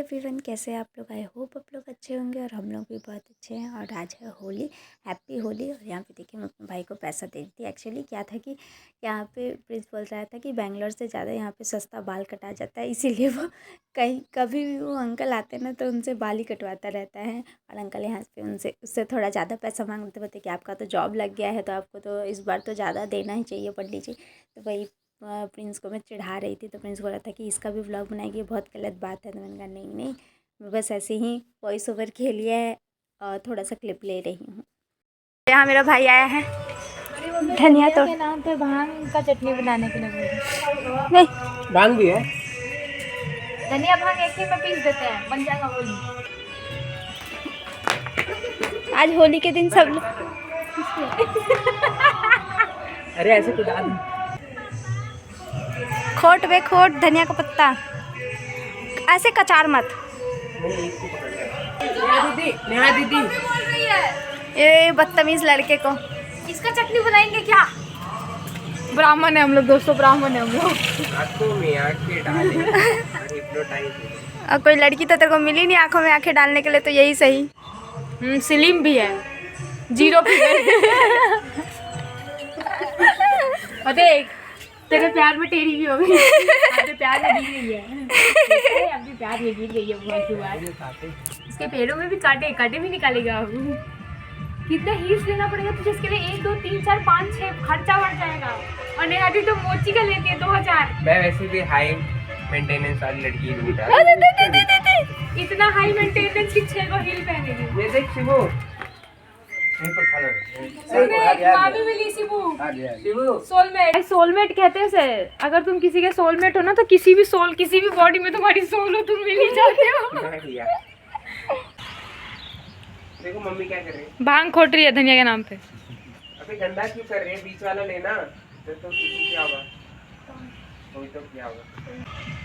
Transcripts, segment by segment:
Everyone, कैसे हैं आप लोग। आई होप आप लोग अच्छे होंगे और हम लोग भी बहुत अच्छे हैं। और आज है होली, हैप्पी होली। और यहाँ पे देखिए मैं अपने भाई को पैसा दे दी थी। एक्चुअली क्या था कि यहाँ पे प्रिंस बोल रहा था कि बेंगलोर से ज़्यादा यहाँ पे सस्ता बाल कटा जाता है, इसीलिए वो कहीं कभी भी वो अंकल आते हैं ना तो उनसे बाल ही कटवाता रहता है। और अंकल यहाँ पे उससे थोड़ा ज़्यादा पैसा मांगते बोलते कि आपका तो जॉब लग गया है तो आपको तो इस बार तो ज़्यादा देना ही चाहिए पंडित जी। तो वही प्रिंस को मैं चिढ़ा रही थी तो प्रिंस बोला था कि इसका भी व्लॉग बनाएगी, बहुत गलत बात है। तो मैंने कहा नहीं, मैं बस ऐसे ही वॉइस ओवर के लिए और थोड़ा सा क्लिप ले रही हूँ। यहाँ मेरा भाई आया है धनिया तो के नाम पे भांग का चटनी बनाने के लिए नहीं, भांग भी है, धनिया भांग एक ही में पीस देते हैं, बन जाएगा होली। आज होली के दिन सब अरे ऐसे तो डाल खोट बे खोट धनिया का पत्ता, ऐसे कचार मत। नेहा दीदी ये बदतमीज लड़के को इसका चटनी बनाएंगे क्या? ब्राह्मण है हम लोग दोस्तों, ब्राह्मण है हम लोग। आंखों में आंखें डाले और हिप्नोटाइज। और कोई लड़की तो तेरे को मिली नहीं आंखों में आंखें डालने के लिए, तो यही सही। स्लिम भी है, जीरो फिगर। और देख तेरे प्यार में टेढ़ी भी हो गई, अपने प्यार में गिर गई है। अपने प्यार में गिर गई है बहुत ही बार। इसके पेड़ों में भी कांटे भी निकालेगा। कितना हील्स लेना पड़ेगा तुझे इसके लिए? 1 2 3 4 5 6 खर्चा बढ़ जाएगा। और नेहा दी तो मोची का लेती है 2000। मैं वैसे भी हाई मेंटेनेंस वाली लड़की हूँ। इतना हाई मेंटेनेंस की 6 को हील पहनेगी। ये देख शिवू, यहीं पर खड़ा है। मामी मिली शिवू। शिवू सोलमेट कहते हैं उसे। अगर तुम किसी के सोलमेट हो ना तो किसी भी बॉडी में तुम्हारी सोल हो, तुम मिल ही जाते हो। देखो मम्मी क्या कर रही है, भांग खोट रही है धनिया के नाम पे। अबे गंदा क्यों कर रही है? बीच वाला लेना तो क्या होगा, कोई तो क्या होगा।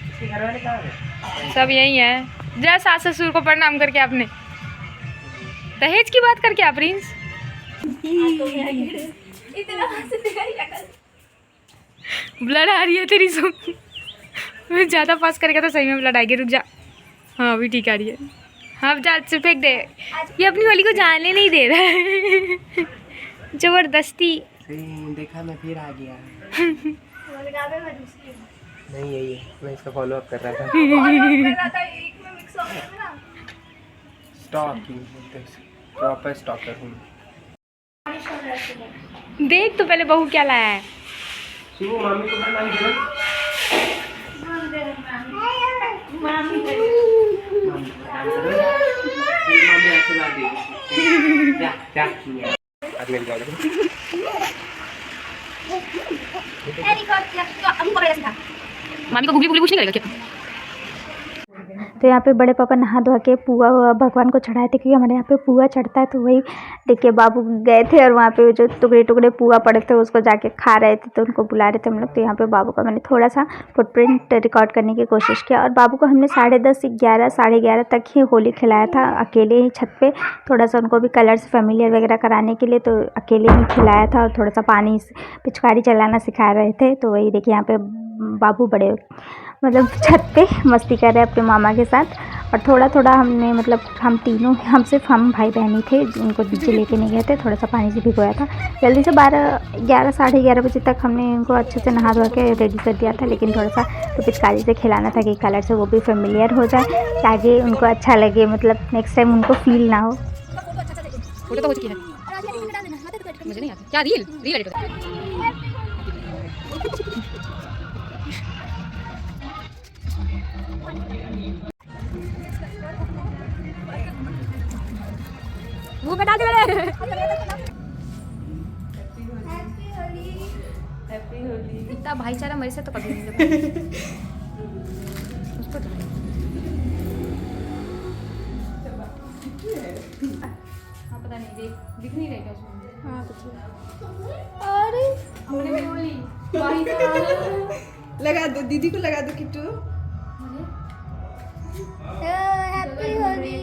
इसके घर वाले कहाँ है? सब यही है। जय सास ससुर को प्रणाम करके आपने दहेज की बात करके आप प्रिंस ब्लड आ रही है तेरी सो। मैं ज़्यादा पास करेगा तो सही में ब्लड आएगी। रुक जा, हाँ अभी ठीक आ रही है। हाँ जा से फेंक दे। ये अपनी होली को जाने नहीं दे रहा है जबरदस्ती। देखा मैं फिर आ गया। नहीं यही है, मैं इसका फॉलो अप कर रहा था। स्टॉकिंग, प्रॉपर स्टॉकर हूँ। देख तो पहले बहू क्या लाया है। शिवू मामी को प्रणाम करो। मामी आशीर्वाद देगी। जा जा आज मेरी गाड़ी। मामी को गुगली कुछ नहीं करेगा क्या? तो यहाँ पे बड़े पापा नहा धो के पुआ भगवान को चढ़ाए थे, क्योंकि हमारे यहाँ पे पुआ चढ़ता है। तो वही देखिए बाबू गए थे और वहाँ पे जो टुकड़े टुकड़े पुआ पड़े थे उसको जाके खा रहे थे, तो उनको बुला रहे थे हम लोग। तो यहाँ पे बाबू का मैंने थोड़ा सा फुटप्रिंट रिकॉर्ड करने की कोशिश किया। और बाबू को हमने 10:30 11 11:30 तक ही होली खिलाया था, अकेले ही छत पर। थोड़ा सा उनको भी कलर्स फेमिलियर वगैरह कराने के लिए तो अकेले ही खिलाया था, और थोड़ा सा पानी पिचकारी चलाना सिखा रहे थे। तो वही देखिए यहाँ पे बाबू बड़े मतलब छत पे मस्ती कर रहे हैं अपने मामा के साथ। और थोड़ा थोड़ा हमने मतलब हम सिर्फ हम भाई बहन ही थे, उनको नीचे लेके नहीं गए थे। थोड़ा सा पानी से भिगोया था। जल्दी से 11 साढ़े 11 बजे तक हमने इनको अच्छे से नहा धो के रेडी कर दिया था। लेकिन थोड़ा सा तो पिचकारी से खिलाना था कि कलर से वो भी फेमिलियर हो जाए, ताकि उनको अच्छा लगे, मतलब नेक्स्ट टाइम उनको फील ना हो। फोटो तो हो चुकी है, मुझे नहीं आता क्या रील एडिट वो बता दे मेरे। हैप्पी होली। इतना भाईचारा मेरे से तो कभी नहीं लगा उसको तो। हाँ पता नहीं, दिख नहीं रहेगा उसमें। हाँ कुछ। अरे हमने होली लगा दो, दीदी को लगा दो किट्टू। हैप्पी होली।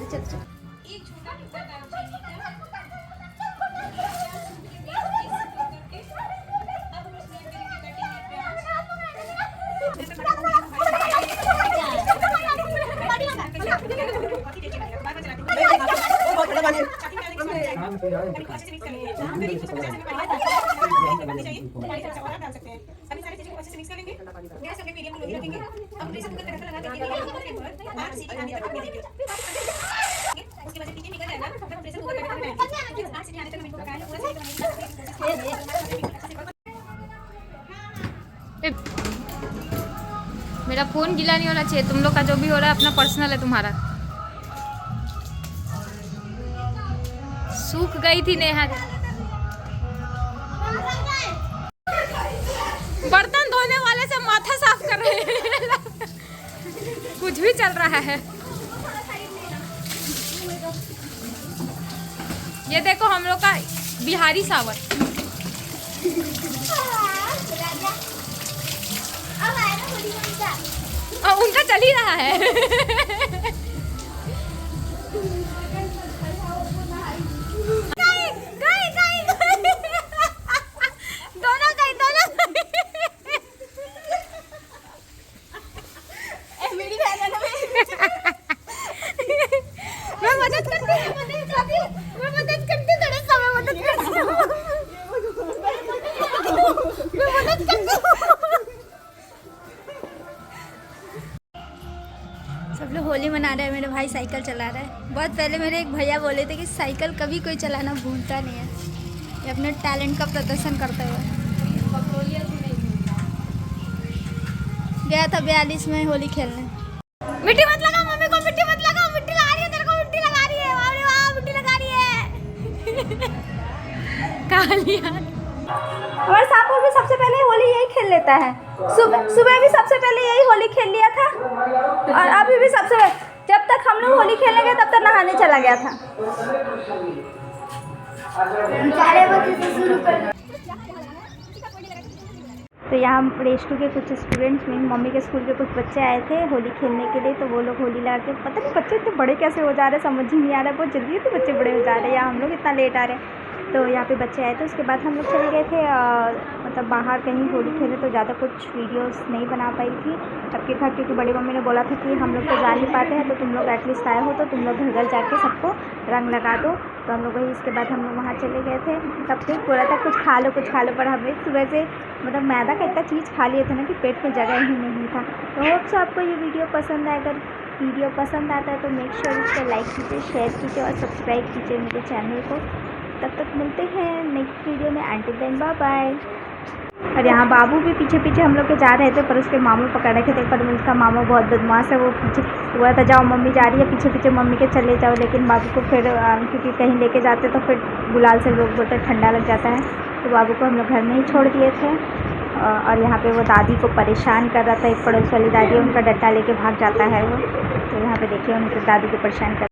चल मेरा फोन गीला नहीं होना चाहिए। तुम लोग का जो भी हो रहा है अपना पर्सनल है तुम्हारा। सूख गई थी नेहा। बर्तन धोने वाले से माथा साफ कर रहे हैं। कुछ भी चल रहा है। ये देखो हम लोग का बिहारी सावर। उनका चल ही रहा है। मैं मदद करती थोड़ा समय मदद करती हूँ। सब लोग होली मना रहे हैं। मेरे भाई साइकिल चला रहा है। बहुत पहले मेरे एक भैया बोले थे कि साइकिल कभी कोई चलाना भूलता नहीं है। ये अपने टैलेंट का प्रदर्शन करते हुए गया था 42 में होली खेलने। मिट्टी मत लगा मम्मी को, मिट्टी मत लगा। मिट्टी लगा रही है तेरे को, मिट्टी लगा रही है। अरे वाह मिट्टी लगा रही है। कालिया हमारे सांपों भी सबसे पहले होली यही खेल लेता है। सुबह भी सबसे पहले यही होली खेल लिया था और अभी भी सबसे जब तक हम लोग होली खेलने गए तब तक नहाने चला गया था। 4 बजे से शुरू कर। तो यहाँ रेस्टू के कुछ स्टूडेंट्स में मम्मी के स्कूल के कुछ बच्चे आए थे होली खेलने के लिए। तो वो लोग होली लगा के, पता नहीं बच्चे इतने बड़े कैसे हो जा रहे हैं, समझ ही नहीं आ रहा है। बहुत जल्दी तो बच्चे बड़े हो जा रहे हैं या हम लोग इतना लेट आ रहे हैं। तो यहाँ पे बच्चे आए थे। उसके बाद हम लोग चले गए थे मतलब बाहर कहीं होली खेले। तो ज़्यादा कुछ वीडियोस नहीं बना पाई थी सबके घर, क्योंकि बड़ी मम्मी ने बोला था कि हम लोग तो जा नहीं पाते हैं, तो तुम लोग एटलीस्ट आए हो तो तुम लोग घर घर जाके सबको रंग लगा दो। तो हम लोग वही इसके बाद हम लोग वहाँ चले गए थे। सब कुछ बोला था कुछ खा लो कुछ खा लो, पर हमें सुबह से मतलब मैदा का इतना चीज़ खा लिए थे ना कि पेट में जगह ही नहीं था। तो होप सो आपको ये वीडियो पसंद आए। अगर वीडियो पसंद आता है तो मेक श्योर इसको लाइक कीजिए, शेयर कीजिए और सब्सक्राइब कीजिए मेरे चैनल को। तब तक मिलते हैं नेक्स्ट वीडियो में। Until then bye bye. और यहाँ बाबू भी पीछे पीछे हम लोग के जा रहे थे, पर उसके मामू पकड़ रखे थे। पर उसका मामा बहुत बदमाश है, वो पीछे हुआ था जाओ मम्मी जा रही है पीछे पीछे मम्मी के चले जाओ। लेकिन बाबू को फिर क्योंकि कहीं लेके जाते तो फिर गुलाल से लोग बोलते ठंडा लग जाता है, तो बाबू को हम लोग घर में ही छोड़ दिए थे। और यहाँ पे वो दादी को परेशान कर रहा था। एक पड़ोस वाली दादी है, उनका डंडा लेके भाग जाता है वो। तो यहाँ पे देखिए उनकी दादी को परेशान कर